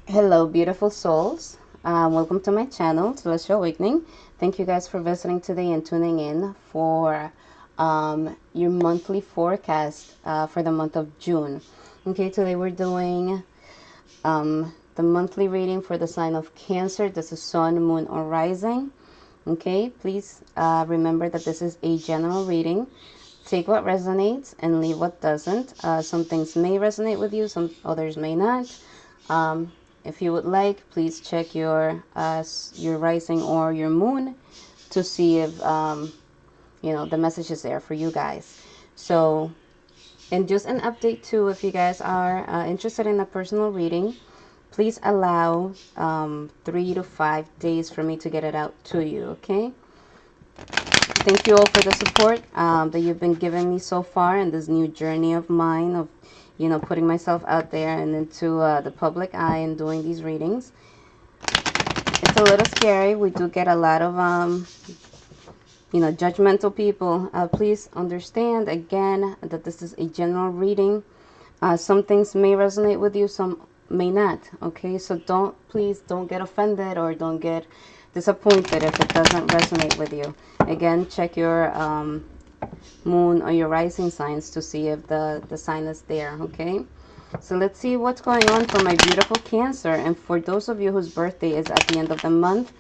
Hello, beautiful souls. Welcome to my channel, Celestial Awakening. Thank you guys for visiting today and tuning in for your monthly forecast for the month of June. Okay, today we're doing the monthly reading for the sign of Cancer. This is Sun, Moon, or Rising. Okay, please remember that this is a general reading. Take what resonates and leave what doesn't. Some things may resonate with you, some others may not. Um, if you would like, please check your rising or your moon to see if the message is there for you guys. So, and just an update too, if you guys are interested in a personal reading, please allow 3 to 5 days for me to get it out to you. Okay. Thank you all for the support that you've been giving me so far in this new journey of mine of, putting myself out there and into the public eye and doing these readings. It's a little scary. We do get a lot of, judgmental people. Please understand again that this is a general reading. Some things may resonate with you, some may not. Okay, so please don't get offended or don't get disappointed if it doesn't resonate with you. Again, check your moon or your rising signs to see if the sign is there. Okay, so let's see what's going on for my beautiful Cancer. And for those of you whose birthday is at the end of the month,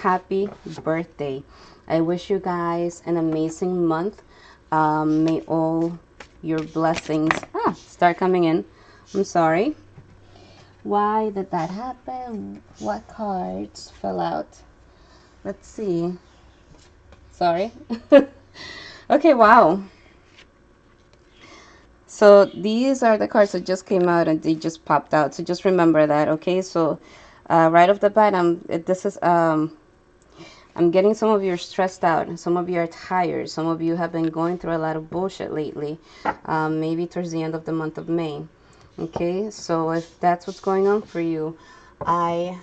happy birthday. I wish you guys an amazing month. May all your blessings start coming in. I'm sorry. Why did that happen? What cards fell out? Let's see. Sorry. Okay, wow. So these are the cards that just came out and they just popped out. So just remember that, okay? So right off the bat, I'm getting some of you are stressed out. Some of you are tired. Some of you have been going through a lot of bullshit lately. Maybe towards the end of the month of May. Okay, so if that's what's going on for you, I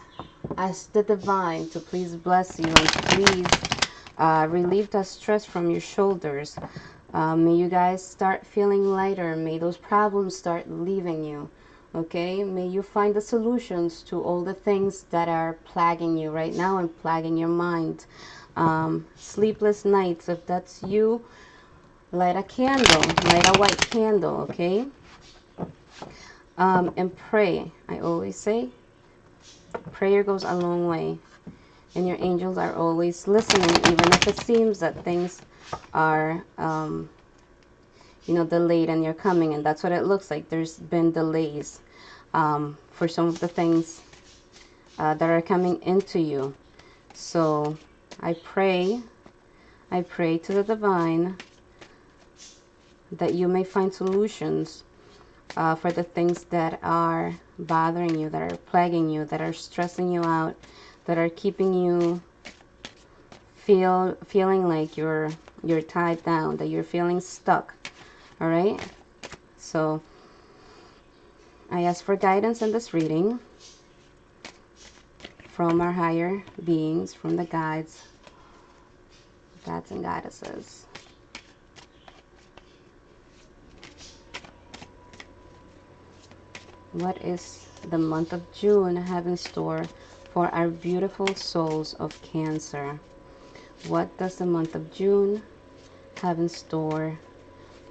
ask the divine to please bless you and please relieve that stress from your shoulders. May you guys start feeling lighter. May those problems start leaving you. Okay, may you find the solutions to all the things that are plaguing you right now and plaguing your mind. Sleepless nights, if that's you, light a candle, light a white candle, okay? And pray. I always say prayer goes a long way, and your angels are always listening, even if it seems that things are delayed and you're coming. And that's what it looks like. There's been delays for some of the things that are coming into you. So I pray to the divine that you may find solutions for the things that are bothering you, that are plaguing you, that are stressing you out, that are keeping you feeling like you're tied down, that you're feeling stuck. All right, so I ask for guidance in this reading from our higher beings, from the gods and goddesses. What is the month of June have in store for our beautiful souls of Cancer? What does the month of June have in store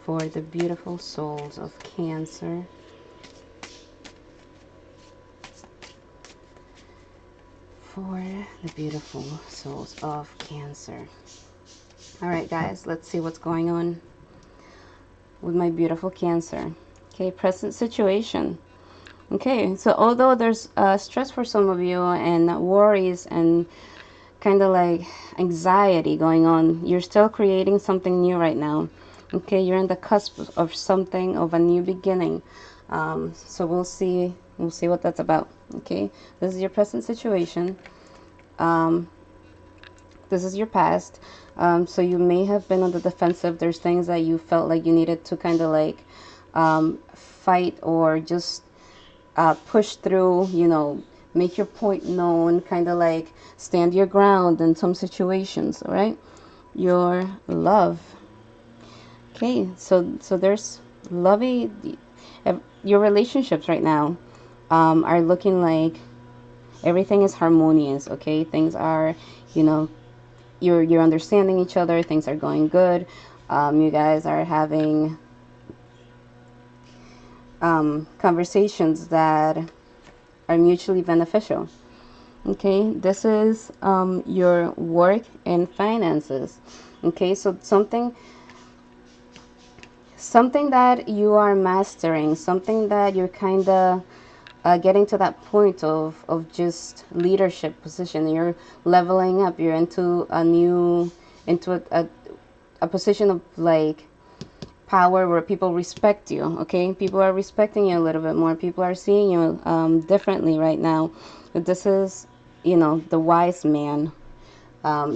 for the beautiful souls of Cancer? For the beautiful souls of Cancer. All right, guys, let's see what's going on with my beautiful Cancer. Okay, present situation. Okay, so although there's stress for some of you and worries and kind of like anxiety going on, you're still creating something new right now. Okay, you're in the cusp of something, of a new beginning. So we'll see what that's about. Okay, this is your present situation. This is your past. So you may have been on the defensive. There's things that you felt like you needed to kind of like fight or just push through, make your point known, kind of like stand your ground in some situations. All right, your love. Okay, so there's lovey. Your relationships right now are looking like everything is harmonious, okay? Things are, you know, you're understanding each other, things are going good. You guys are having conversations that are mutually beneficial. Okay, this is your work and finances. Okay, so something that you are mastering, something that you're kind of getting to that point of just leadership position. You're leveling up. You're into a position of like power where people respect you. Okay, people are respecting you a little bit more. People are seeing you differently right now. But this is, the wise man.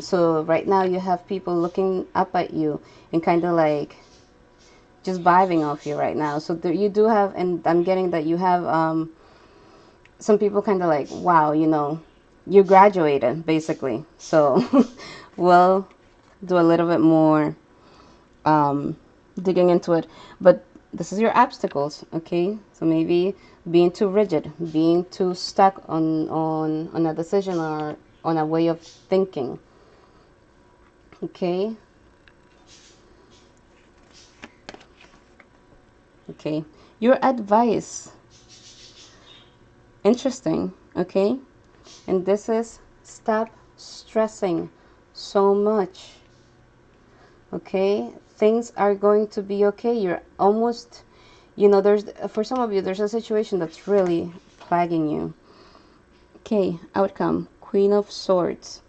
So right now you have people looking up at you and kind of like just vibing off you right now. So you do have, and I'm getting that you have some people kind of like, wow, you graduated basically. So we'll do a little bit more digging into it. But this is your obstacles, okay? So maybe being too rigid, being too stuck on a decision or on a way of thinking, okay? Okay, your advice, interesting, okay? And this is stop stressing so much, okay? Things are going to be okay. You're almost, there's, for some of you, there's a situation that's really plaguing you. Okay, outcome, Queen of Swords.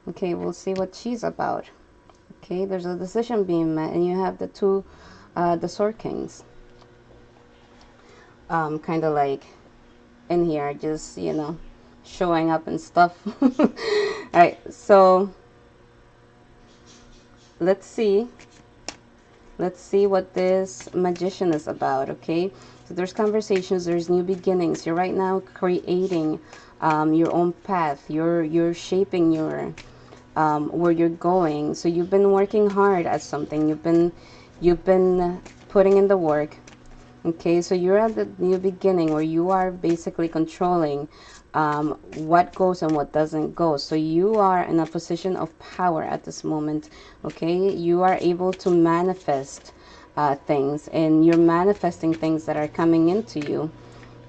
Okay, we'll see what she's about. Okay, there's a decision being met, and you have the Sword Kings. Kind of like in here, just, showing up and stuff. All right, so let's see what this Magician is about, okay? So there's conversations, there's new beginnings. You're right now creating your own path. You're shaping your where you're going. So you've been working hard at something. You've been putting in the work. Okay, so you're at the new beginning where you are basically controlling what goes and what doesn't go. So you are in a position of power at this moment. Okay, you are able to manifest things, and you're manifesting things that are coming into you.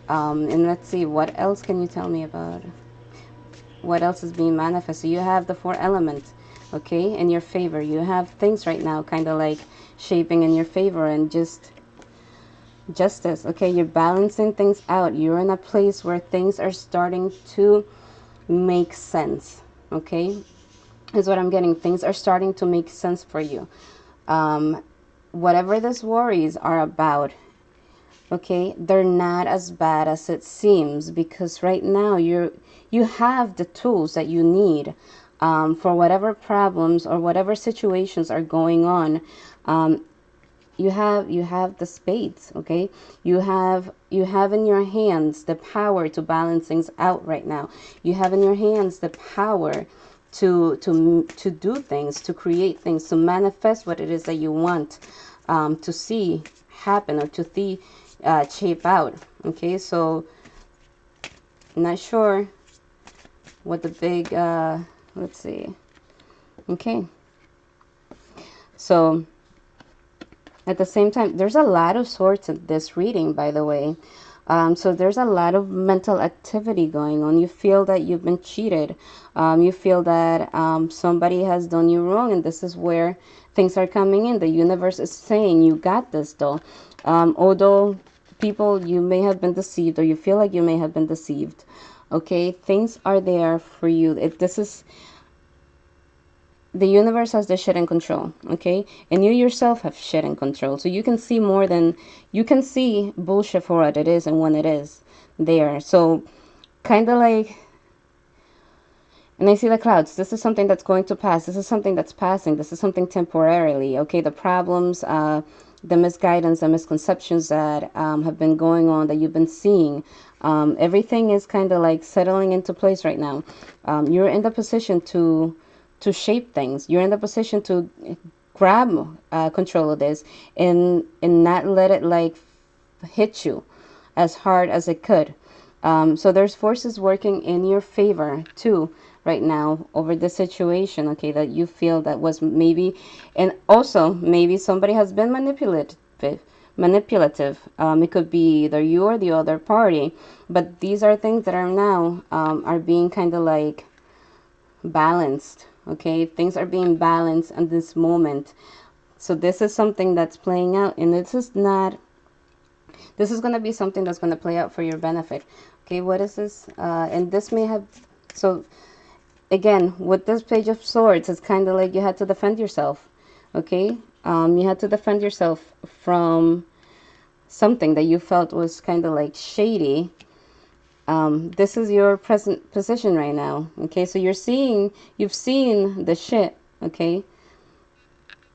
And let's see, what else can you tell me about? What else is being manifested? You have the 4 elements, okay, in your favor. You have things right now kind of like shaping in your favor, and just justice, okay? You're balancing things out. You're in a place where things are starting to make sense, okay? Is what I'm getting. Things are starting to make sense for you. Whatever these worries are about, okay, they're not as bad as it seems, because right now you have the tools that you need for whatever problems or whatever situations are going on. You have the spades, okay? You have in your hands the power to balance things out right now. You have in your hands the power to do things, to create things, to manifest what it is that you want to see happen, or to see shape out. Okay, so not sure what the big let's see. Okay, so at the same time, there's a lot of swords in this reading, by the way. So there's a lot of mental activity going on. You feel that you've been cheated. You feel that somebody has done you wrong, and this is where things are coming in. The universe is saying, you got this, though. Although people, you may have been deceived, or you feel like you may have been deceived. Okay, things are there for you. This is... the universe has the shit in control, okay? And you yourself have shit in control. So you can see more than... you can see bullshit for what it is and when it is there. So kind of like... and I see the clouds. This is something that's going to pass. This is something that's passing. This is something temporarily, okay? The problems, the misguidance, the misconceptions that have been going on, that you've been seeing, everything is kind of like settling into place right now. You're in the position to shape things. You're in the position to grab control of this, and not let it like hit you as hard as it could. So there's forces working in your favor too right now over the situation, okay, that you feel that was maybe, and also maybe somebody has been manipulative. It could be either you or the other party, but these are things that are now are being kind of like balanced, okay? Things are being balanced in this moment. So this is something that's playing out, and this is going to be something that's going to play out for your benefit. Okay, what is this? And this may have, so again, with this Page of Swords, it's kind of like you had to defend yourself. Okay, you had to defend yourself from something that you felt was kind of like shady. This is your present position right now. Okay, so you've seen the shit, okay,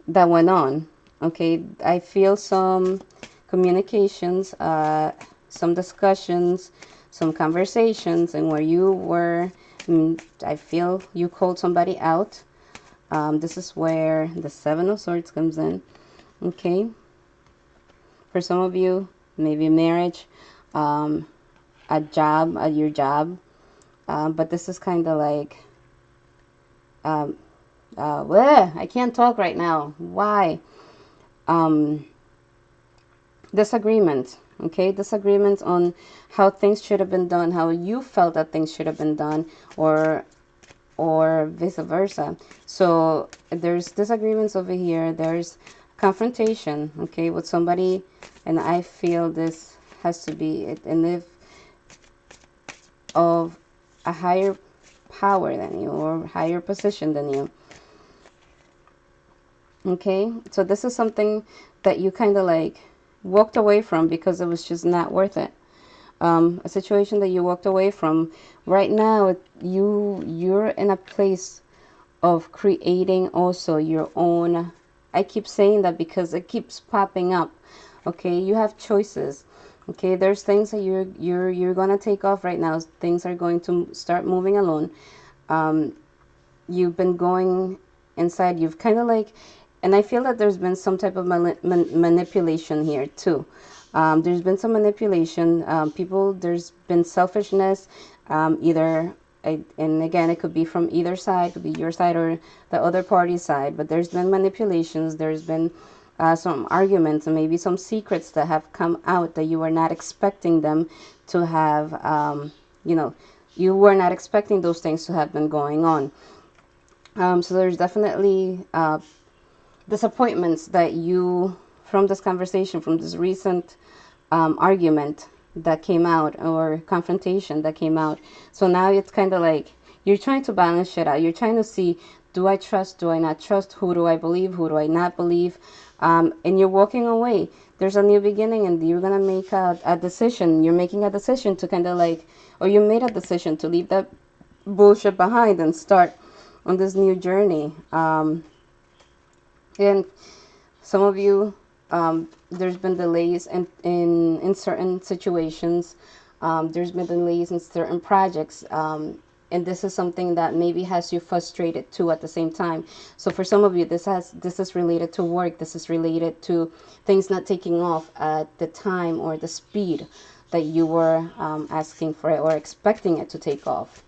that went on. Okay, I feel some communications, some discussions, some conversations, and where you were, I feel you called somebody out. This is where the Seven of Swords comes in. Okay, for some of you, maybe marriage, a job, at your job, but this is kind of like, I can't talk right now. Why? Disagreement. Okay, disagreements on how things should have been done, how you felt that things should have been done, or vice versa. So there's disagreements over here. There's confrontation, okay, with somebody, and I feel this has to be it, and if of a higher power than you or higher position than you. Okay, so this is something that you kind of like walked away from because it was just not worth it. A situation that you walked away from. Right now, you're in a place of creating also your own. I keep saying that because it keeps popping up. Okay, you have choices. Okay, there's things that you're gonna take off right now. Things are going to start moving alone. You've been going inside. You've kind of like, and I feel that there's been some type of manipulation here too. There's been some manipulation. There's been selfishness, either, and again, it could be from either side, it could be your side or the other party's side, but there's been manipulations, there's been some arguments, and maybe some secrets that have come out that you were not expecting them to have, you were not expecting those things to have been going on. So there's definitely disappointments that you, from this conversation, from this recent argument that came out or confrontation that came out. So now it's kind of like you're trying to balance shit out. You're trying to see, do I trust? Do I not trust? Who do I believe? Who do I not believe? And you're walking away. There's a new beginning, and you're going to make a decision. You're making a decision to kind of like, or you made a decision to leave that bullshit behind and start on this new journey. And some of you, there's been delays in certain situations. There's been delays in certain projects. And this is something that maybe has you frustrated too at the same time. So for some of you, this is related to work. This is related to things not taking off at the time or the speed that you were asking for it or expecting it to take off.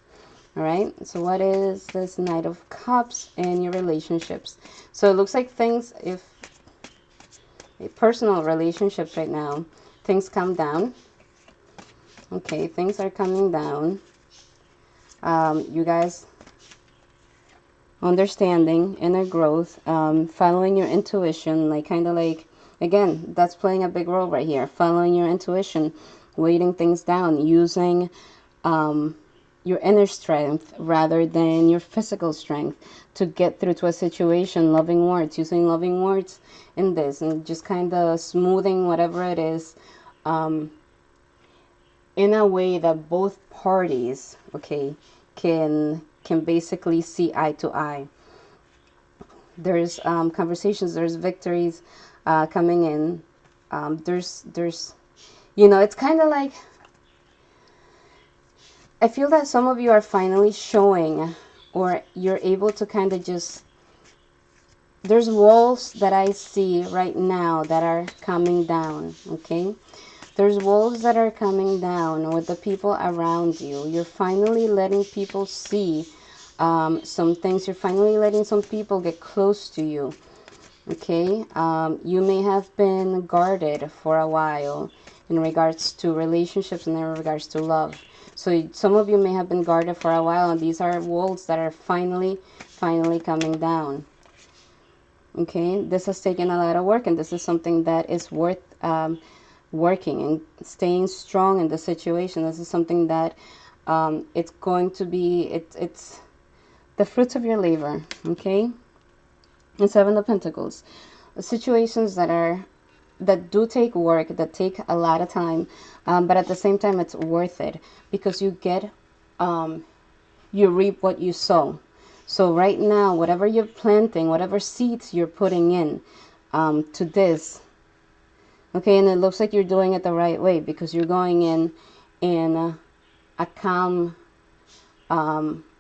All right, so what is this Knight of Cups in your relationships? So it looks like things, if personal relationships right now, things come down. Okay, things are coming down. You guys understanding, inner growth, following your intuition, like kind of like, again, that's playing a big role right here. Following your intuition, weighting things down, using your inner strength rather than your physical strength to get through to a situation. Loving words, using loving words in this, and just kind of smoothing whatever it is in a way that both parties, okay, can basically see eye to eye. There's conversations, there's victories coming in. There's it's kind of like, I feel that some of you are finally showing, or you're able to kind of just, there's walls that I see right now that are coming down, okay? There's walls that are coming down with the people around you. You're finally letting people see some things. You're finally letting some people get close to you. Okay, you may have been guarded for a while in regards to relationships and in regards to love. So some of you may have been guarded for a while, and these are walls that are finally coming down. Okay, this has taken a lot of work, and this is something that is worth working and staying strong in the situation. This is something that it's going to be, it's the fruits of your labor. Okay, and Seven of Pentacles, situations that do take work, that take a lot of time, but at the same time it's worth it, because you get you reap what you sow. So right now, whatever you're planting, whatever seeds you're putting in to this, okay, and it looks like you're doing it the right way, because you're going in a calm,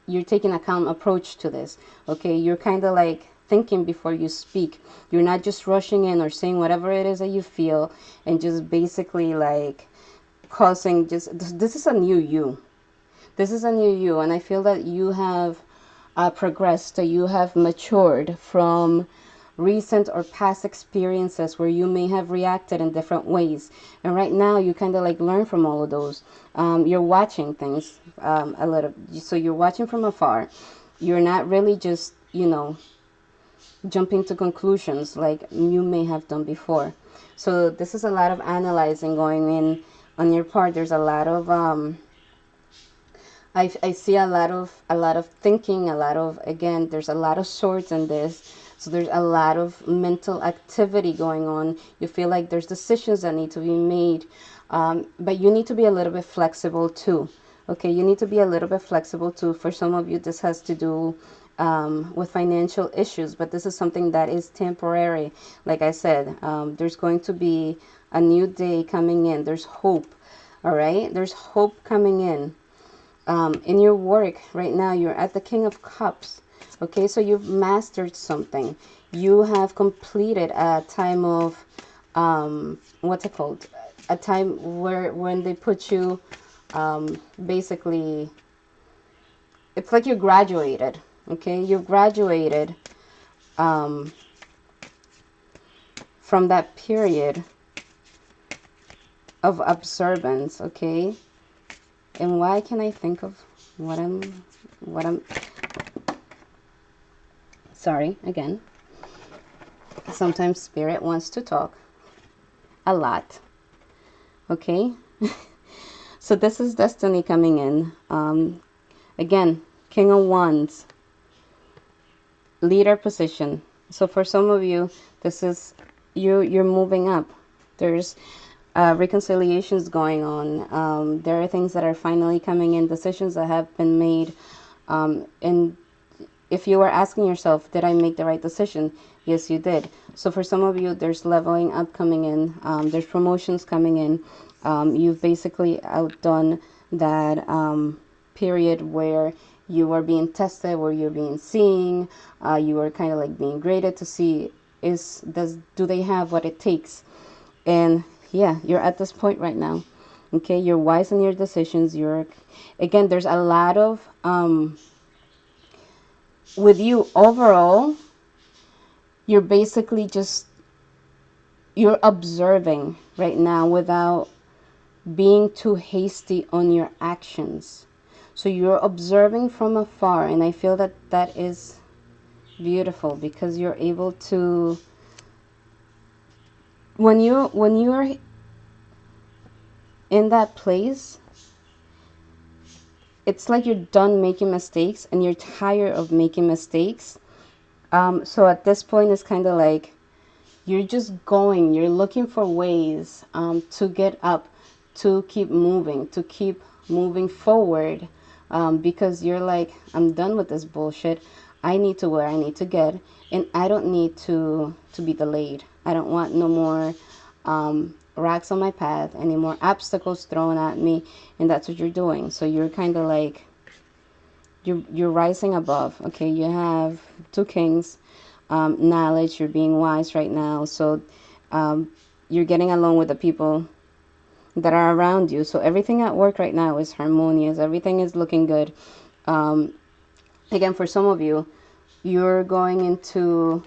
you're taking a calm approach to this. Okay, you're kind of like thinking before you speak. You're not just rushing in or saying whatever it is that you feel and just basically like causing just, this is a new you. This is a new you, and I feel that you have progressed, that you have matured from recent or past experiences where you may have reacted in different ways. And right now you kind of like learn from all of those. You're watching things a little, so you're watching from afar. You're not really just, you know, jumping to conclusions like you may have done before. So this is a lot of analyzing going in on your part. There's a lot of I see a lot of thinking, a lot of, again, there's a lot of swords in this. So there's a lot of mental activity going on. You feel like there's decisions that need to be made, but you need to be a little bit flexible too. Okay, you need to be a little bit flexible too. For some of you, this has to do with financial issues, but this is something that is temporary. Like I said, there's going to be a new day coming in. There's hope. All right, there's hope coming in your work right now. You're at the King of Cups. Okay, so you've mastered something. You have completed a time of what's it called, a time where when they put you basically, it's like you graduated. Okay, you graduated from that period of observance. Okay, and why can I think of what I'm sorry, again, sometimes spirit wants to talk a lot. Okay, so this is destiny coming in. Again, King of Wands, leader position. So for some of you, this is you're moving up. There's reconciliations going on. There are things that are finally coming in, decisions that have been made, and if you are asking yourself, did I make the right decision? Yes, you did. So for some of you, there's leveling up coming in. There's promotions coming in. You've basically outdone that period where you are being tested, where you're being seen. You are kind of like being graded to see do they have what it takes? And yeah, you're at this point right now. Okay, you're wise in your decisions. Again, there's a lot of with you overall, you're basically just, you're observing right now without being too hasty on your actions. So you're observing from afar, and I feel that that is beautiful, because you're able to, when you're in that place, it's like you're done making mistakes and you're tired of making mistakes. So at this point, it's kind of like you're just going, you're looking for ways to get up, to keep moving forward, because you're like, I'm done with this bullshit. I need to where I need to get, and I don't need to be delayed. I don't want no more rocks on my path, any more obstacles thrown at me, and that's what you're doing. So you're kind of like, you're rising above. Okay, you have two kings, knowledge. You're being wise right now, so you're getting along with the people that are around you. So everything at work right now is harmonious. Everything is looking good. Again, for some of you, you're going into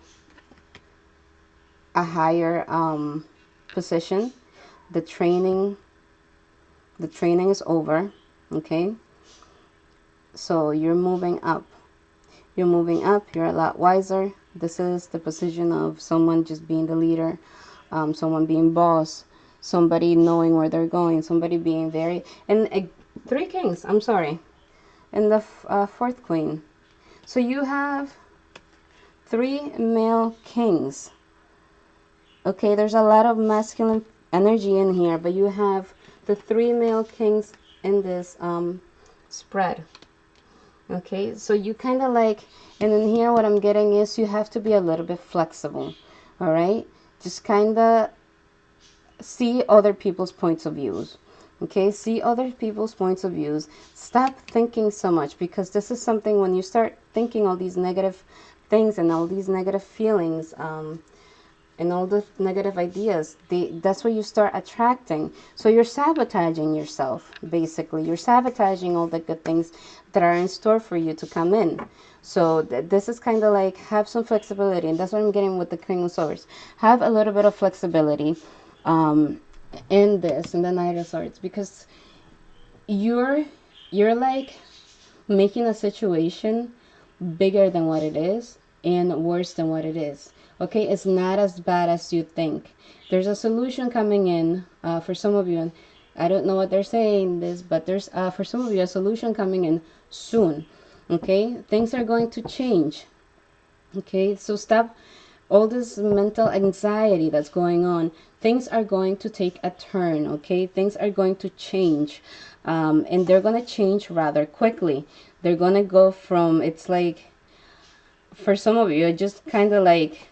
a higher position. The training is over. Okay, so you're moving up. You're moving up. You're a lot wiser. This is the position of someone just being the leader, someone being boss, somebody knowing where they're going, somebody being very, and three kings, I'm sorry, and the fourth queen. So you have three male kings. Okay, there's a lot of masculine energy in here, but you have the three male kings in this spread. Okay, so you kind of like, and in here what I'm getting is you have to be a little bit flexible. All right, just kind of see other people's points of views. Okay, see other people's points of views. Stop thinking so much, because this is something, when you start thinking all these negative things and all these negative feelings, and all the negative ideas, that's what you start attracting. So you're sabotaging yourself, basically. You're sabotaging all the good things that are in store for you to come in. So this is kind of like, have some flexibility, and that's what I'm getting with the King of Swords. Have a little bit of flexibility in this, in the Knight of Swords, because you're like making a situation bigger than what it is and worse than what it is. Okay, it's not as bad as you think. There's a solution coming in for some of you, and I don't know what they're saying this, but there's for some of you a solution coming in soon. Okay, things are going to change. Okay, so stop all this mental anxiety that's going on. Things are going to take a turn. Okay, things are going to change, and they're going to change rather quickly. They're going to go from, it's like, for some of you, just kind of like,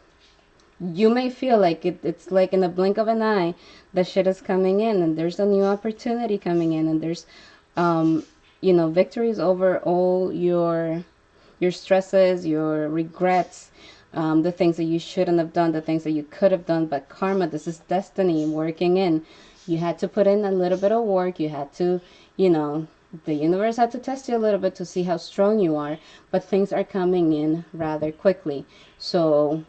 you may feel like it's like in a blink of an eye, the shit is coming in, and there's a new opportunity coming in, and there's, victories over all your stresses, your regrets, the things that you shouldn't have done, the things that you could have done. But karma, this is destiny working in. You had to put in a little bit of work. You had to, the universe had to test you a little bit to see how strong you are. But things are coming in rather quickly. So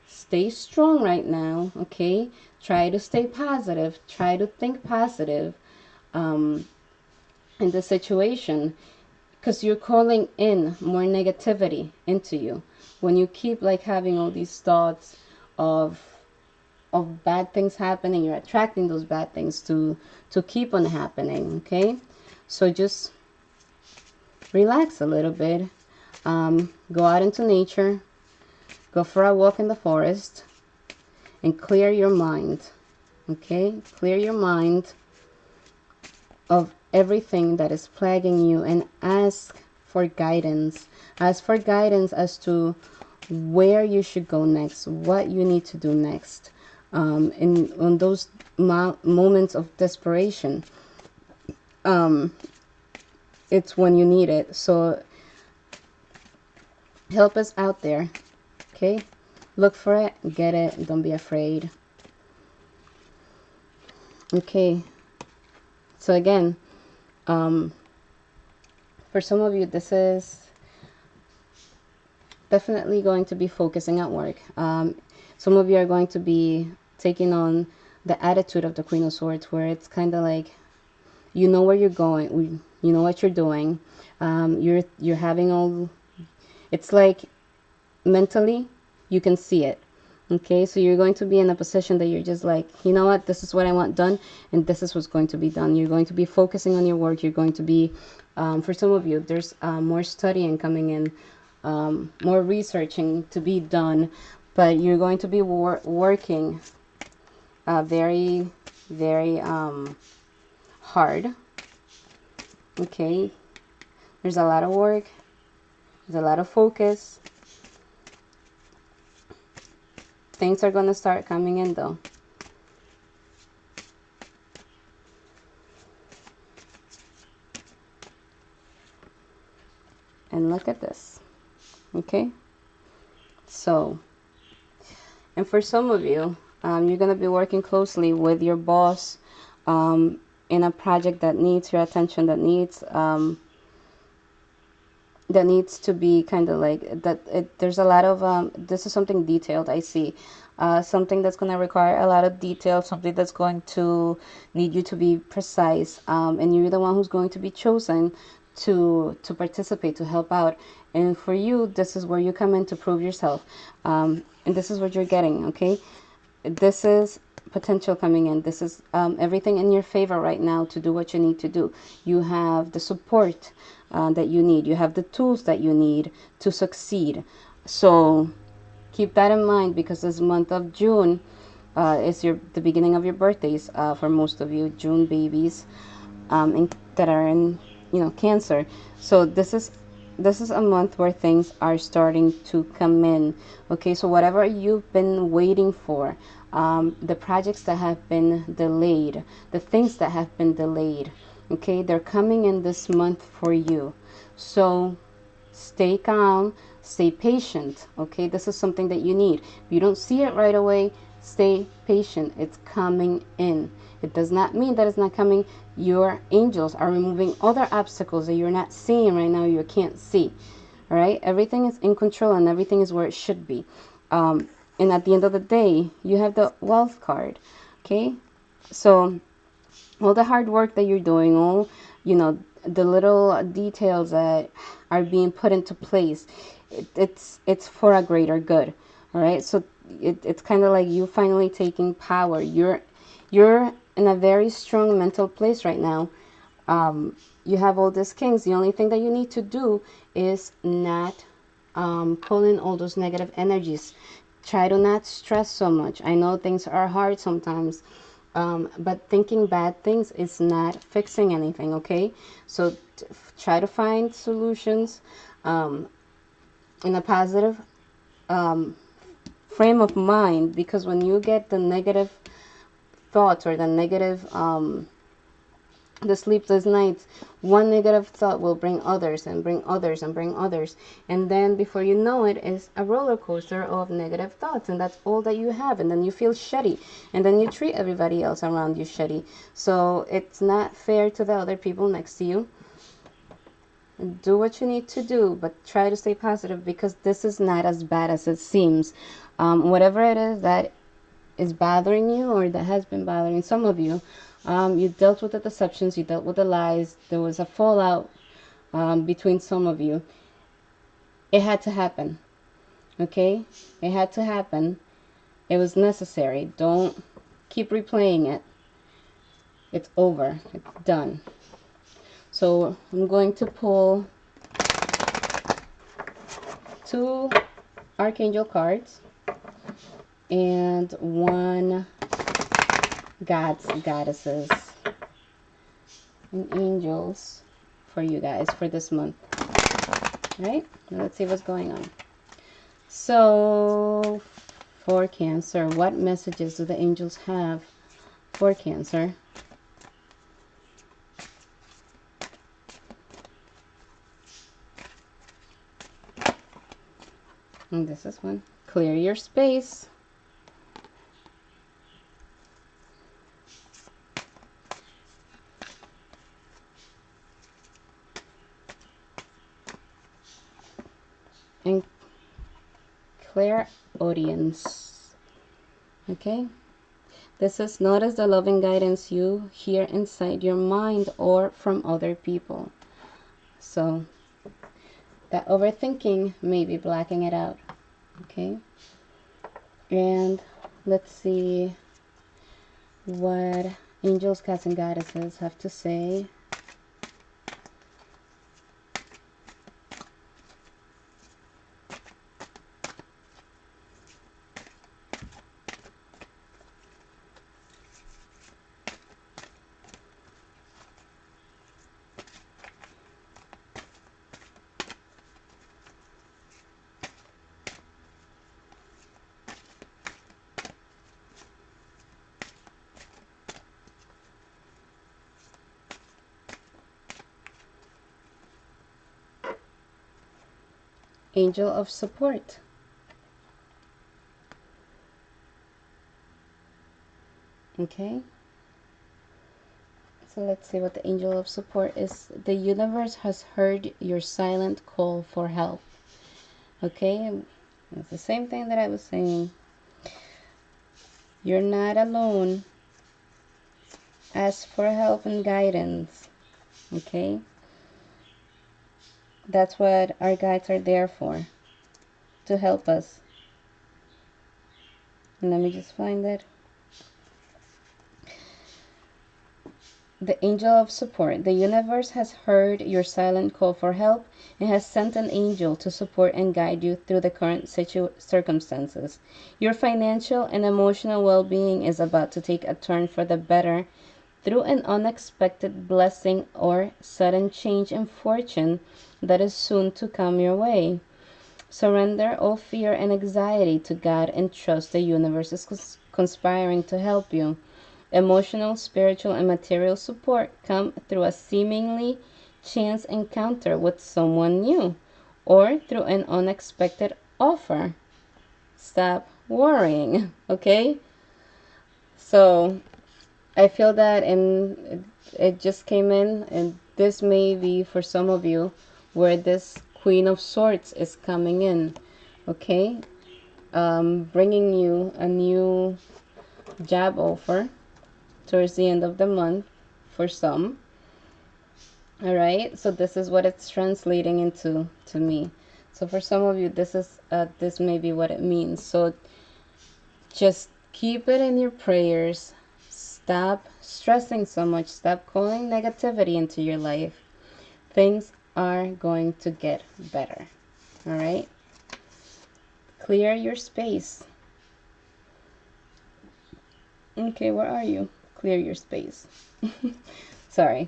stay strong right now, okay? Try to stay positive. Try to think positive in the situation, because you're calling in more negativity into you. When you keep like having all these thoughts of bad things happening, you're attracting those bad things to keep on happening. Okay, so just relax a little bit. Go out into nature, go for a walk in the forest, and clear your mind. Okay, clear your mind of everything that is plaguing you, and ask for guidance. Ask for guidance as to where you should go next, what you need to do next. In on those moments of desperation, it's when you need it. So help us out there, okay? Look for it, get it, don't be afraid. Okay, so again, for some of you, this is definitely going to be focusing at work. Some of you are going to be taking on the attitude of the Queen of Swords, where it's kind of like, you know where you're going, you know what you're doing. You're having all, it's like mentally you can see it. Okay, so you're going to be in a position that you're just like, you know what, this is what I want done, and this is what's going to be done. You're going to be focusing on your work. You're going to be, for some of you, there's more studying coming in, more researching to be done, but you're going to be working very, very hard. Okay, there's a lot of work, there's a lot of focus. Things are going to start coming in though. And look at this. Okay, so, and for some of you, you're going to be working closely with your boss, in a project that needs your attention, that needs to be kind of like that. There's a lot of this is something detailed, I see. Something that's going to require a lot of detail, something that's going to need you to be precise, and you're the one who's going to be chosen to participate, to help out. And for you, this is where you come in to prove yourself, and this is what you're getting. Okay, this is potential coming in. This is everything in your favor right now to do what you need to do. You have the support that you need. You have the tools that you need to succeed. So keep that in mind, because this month of June is the beginning of your birthdays for most of you, June babies, that are in, Cancer. So this is a month where things are starting to come in. Okay, so whatever you've been waiting for, the projects that have been delayed, the things that have been delayed, okay, they're coming in this month for you. So stay calm, stay patient. Okay, this is something that you need. If you don't see it right away, stay patient. It's coming in. It does not mean that it's not coming. Your angels are removing other obstacles that you're not seeing right now, you can't see. All right, everything is in control and everything is where it should be. And at the end of the day, you have the wealth card. Okay, so all the hard work that you're doing, all, the little details that are being put into place, it's for a greater good. All right, so it's kind of like you finally taking power. You're in a very strong mental place right now. You have all these kings. The only thing that you need to do is not pull in all those negative energies. Try to not stress so much. I know things are hard sometimes, but thinking bad things is not fixing anything, okay? So try to find solutions in a positive frame of mind, because when you get the negative thoughts or the sleepless nights, one negative thought will bring others and bring others and bring others, and then before you know it, is a roller coaster of negative thoughts, and that's all that you have, and then you feel shitty, and then you treat everybody else around you shitty. So it's not fair to the other people next to you. Do what you need to do, but try to stay positive, because this is not as bad as it seems. Whatever it is that is bothering you, or that has been bothering some of you, you dealt with the deceptions, you dealt with the lies, there was a fallout between some of you. It had to happen, okay? It had to happen. It was necessary. Don't keep replaying it. It's over. It's done. So I'm going to pull 2 Archangel cards and 1 Gods, Goddesses, and Angels for you guys for this month. Right? Now let's see what's going on. So for Cancer, what messages do the angels have for Cancer? And this is one. Clear your space. And clear audience. Okay? This is notice the loving guidance you hear inside your mind or from other people. So that overthinking may be blacking it out. Okay? And let's see what angels, cats, and goddesses have to say. Angel of support. Okay. So let's see what the angel of support is. The universe has heard your silent call for help. Okay, it's the same thing that I was saying. You're not alone. Ask for help and guidance. Okay, that's what our guides are there for, to help us. And let me just find it. The angel of support. The universe has heard your silent call for help and has sent an angel to support and guide you through the current circumstances. Your financial and emotional well-being is about to take a turn for the better through an unexpected blessing or sudden change in fortune that is soon to come your way. Surrender all fear and anxiety to God and trust the universe is conspiring to help you. Emotional, spiritual, and material support come through a seemingly chance encounter with someone new or through an unexpected offer. Stop worrying, okay? So I feel that, and it just came in, and this may be for some of you where this Queen of Swords is coming in, okay? Bringing you a new job offer towards the end of the month for some. All right, so this is what it's translating into to me. So for some of you, this may be what it means. So just keep it in your prayers. Stop stressing so much. Stop calling negativity into your life. Things are going to get better. All right, clear your space. Okay, where are you? Clear your space. Sorry.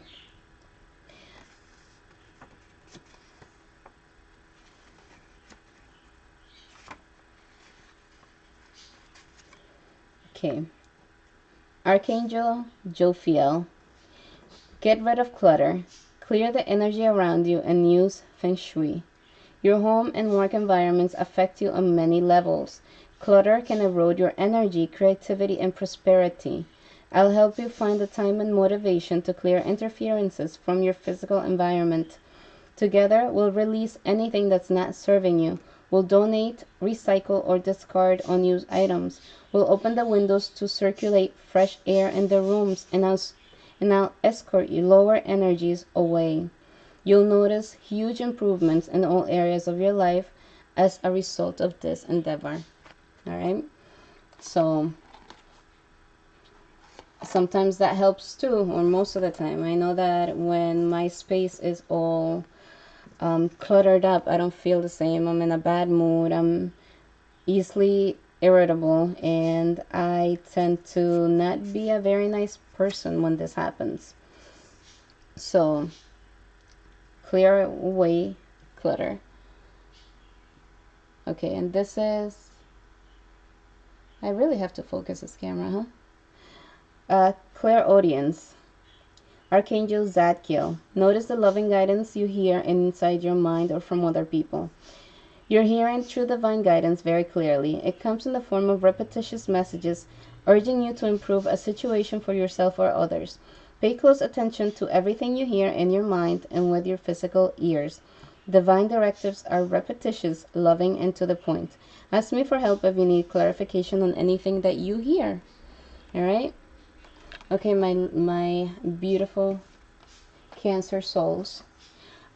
Okay. Archangel Jophiel. Get rid of clutter. Clear the energy around you and use Feng Shui. Your home and work environments affect you on many levels. Clutter can erode your energy, creativity, and prosperity. I'll help you find the time and motivation to clear interferences from your physical environment. Together, we'll release anything that's not serving you. We'll donate, recycle, or discard unused items. We'll open the windows to circulate fresh air in the rooms, and I'll escort you lower energies away. You'll notice huge improvements in all areas of your life as a result of this endeavor. All right? So sometimes that helps too, or most of the time. I know that when my space is all cluttered up, I don't feel the same. I'm in a bad mood. I'm easily irritable, and I tend to not be a very nice person when this happens. So clear away clutter. Okay, and this is, I really have to focus this camera, huh? Clairaudience. Archangel Zadkiel. Notice the loving guidance you hear inside your mind or from other people. You're hearing true divine guidance very clearly. It comes in the form of repetitious messages urging you to improve a situation for yourself or others. Pay close attention to everything you hear in your mind and with your physical ears. Divine directives are repetitious, loving, and to the point. Ask me for help if you need clarification on anything that you hear. All right? Okay, my beautiful Cancer souls.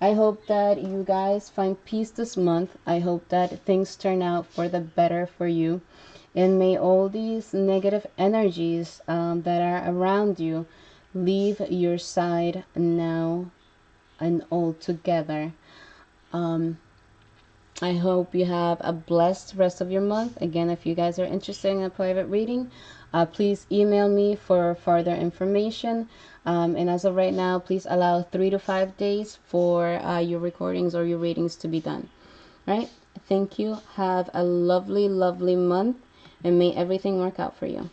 I hope that you guys find peace this month. I hope that things turn out for the better for you. And may all these negative energies that are around you leave your side now and altogether. I hope you have a blessed rest of your month. Again, if you guys are interested in a private reading, please email me for further information. And as of right now, please allow 3 to 5 days for your recordings or your readings to be done. All right? Thank you. Have a lovely, lovely month, and may everything work out for you.